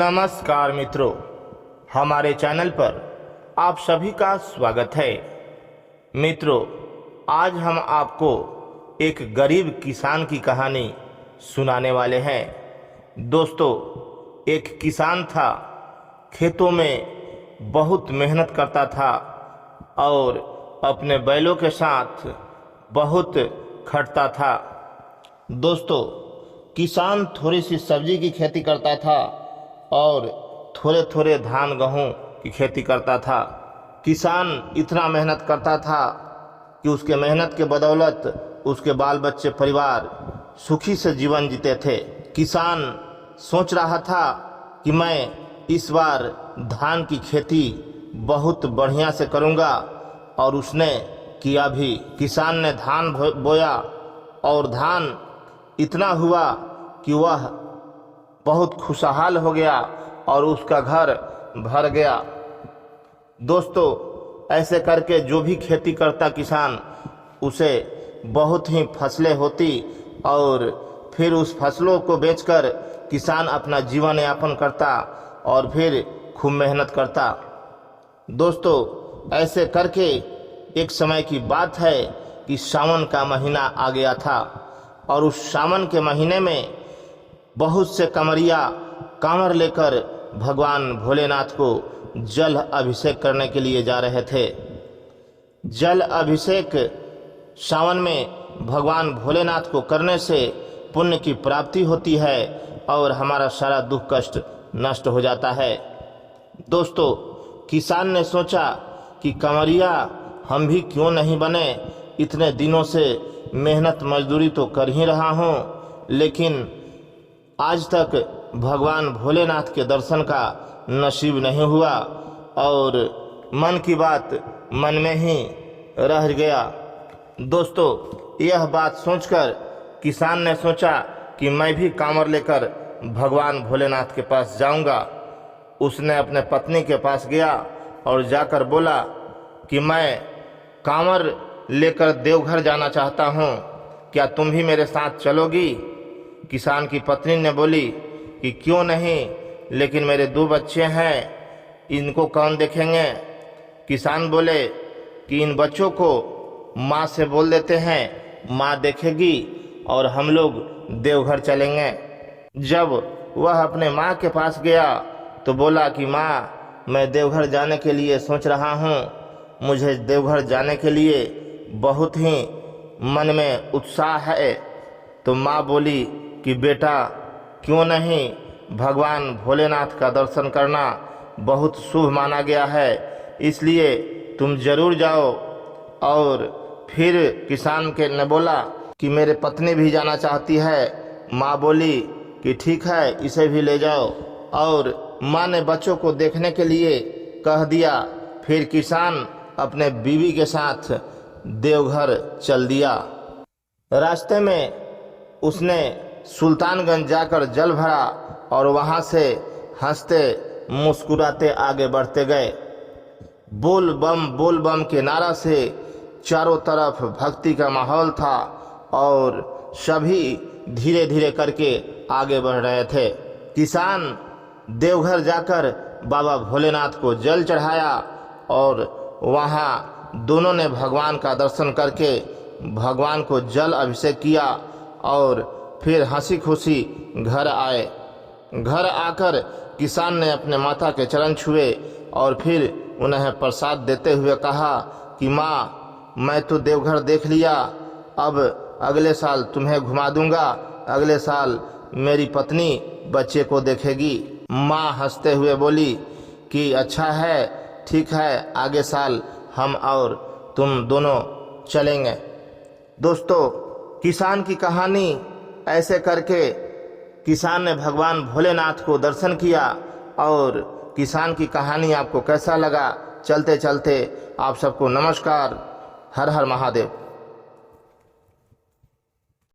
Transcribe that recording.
नमस्कार मित्रों, हमारे चैनल पर आप सभी का स्वागत है। मित्रों, आज हम आपको एक गरीब किसान की कहानी सुनाने वाले हैं। दोस्तों, एक किसान था, खेतों में बहुत मेहनत करता था और अपने बैलों के साथ बहुत खटता था। दोस्तों, किसान थोड़ी सी सब्जी की खेती करता था और थोड़े थोड़े धान गेहूं की खेती करता था। किसान इतना मेहनत करता था कि उसके मेहनत के बदौलत उसके बाल बच्चे परिवार सुखी से जीवन जीते थे। किसान सोच रहा था कि मैं इस बार धान की खेती बहुत बढ़िया से करूंगा, और उसने किया भी। किसान ने धान बोया और धान इतना हुआ कि वह बहुत खुशहाल हो गया और उसका घर भर गया। दोस्तों, ऐसे करके जो भी खेती करता किसान, उसे बहुत ही फसलें होती और फिर उस फसलों को बेचकर किसान अपना जीवन यापन करता और फिर खूब मेहनत करता। दोस्तों, ऐसे करके एक समय की बात है कि सावन का महीना आ गया था और उस सावन के महीने में बहुत से कमरिया कांवर लेकर भगवान भोलेनाथ को जल अभिषेक करने के लिए जा रहे थे। जल अभिषेक सावन में भगवान भोलेनाथ को करने से पुण्य की प्राप्ति होती है और हमारा सारा दुख कष्ट नष्ट हो जाता है। दोस्तों, किसान ने सोचा कि कंवरिया हम भी क्यों नहीं बने। इतने दिनों से मेहनत मजदूरी तो कर ही रहा हूँ, लेकिन आज तक भगवान भोलेनाथ के दर्शन का नसीब नहीं हुआ और मन की बात मन में ही रह गया। दोस्तों, यह बात सोचकर किसान ने सोचा कि मैं भी कांवर लेकर भगवान भोलेनाथ के पास जाऊंगा। उसने अपने पत्नी के पास गया और जाकर बोला कि मैं कांवर लेकर देवघर जाना चाहता हूँ, क्या तुम भी मेरे साथ चलोगी? किसान की पत्नी ने बोली कि क्यों नहीं, लेकिन मेरे 2 बच्चे हैं, इनको कौन देखेंगे? किसान बोले कि इन बच्चों को माँ से बोल देते हैं, माँ देखेगी और हम लोग देवघर चलेंगे। जब वह अपने माँ के पास गया तो बोला कि माँ, मैं देवघर जाने के लिए सोच रहा हूँ, मुझे देवघर जाने के लिए बहुत ही मन में उत्साह है। तो माँ बोली कि बेटा, क्यों नहीं, भगवान भोलेनाथ का दर्शन करना बहुत शुभ माना गया है, इसलिए तुम जरूर जाओ। और फिर किसान के ने बोला कि मेरे पत्नी भी जाना चाहती है। माँ बोली कि ठीक है, इसे भी ले जाओ, और माँ ने बच्चों को देखने के लिए कह दिया। फिर किसान अपने बीवी के साथ देवघर चल दिया। रास्ते में उसने सुल्तानगंज जाकर जल भरा और वहां से हंसते मुस्कुराते आगे बढ़ते गए। बोल बम के नारा से चारों तरफ भक्ति का माहौल था और सभी धीरे धीरे करके आगे बढ़ रहे थे। किसान देवघर जाकर बाबा भोलेनाथ को जल चढ़ाया और वहां दोनों ने भगवान का दर्शन करके भगवान को जल अभिषेक किया और फिर हंसी खुशी घर आए। घर आकर किसान ने अपने माता के चरण छुए और फिर उन्हें प्रसाद देते हुए कहा कि माँ, मैं तो देवघर देख लिया, अब अगले साल तुम्हें घुमा दूंगा, अगले साल मेरी पत्नी बच्चे को देखेगी। माँ हंसते हुए बोली कि अच्छा है, ठीक है, आगे साल हम और तुम दोनों चलेंगे। दोस्तों, किसान की कहानी ऐसे करके किसान ने भगवान भोलेनाथ को दर्शन किया। और किसान की कहानी आपको कैसा लगा? चलते चलते आप सबको नमस्कार। हर हर महादेव।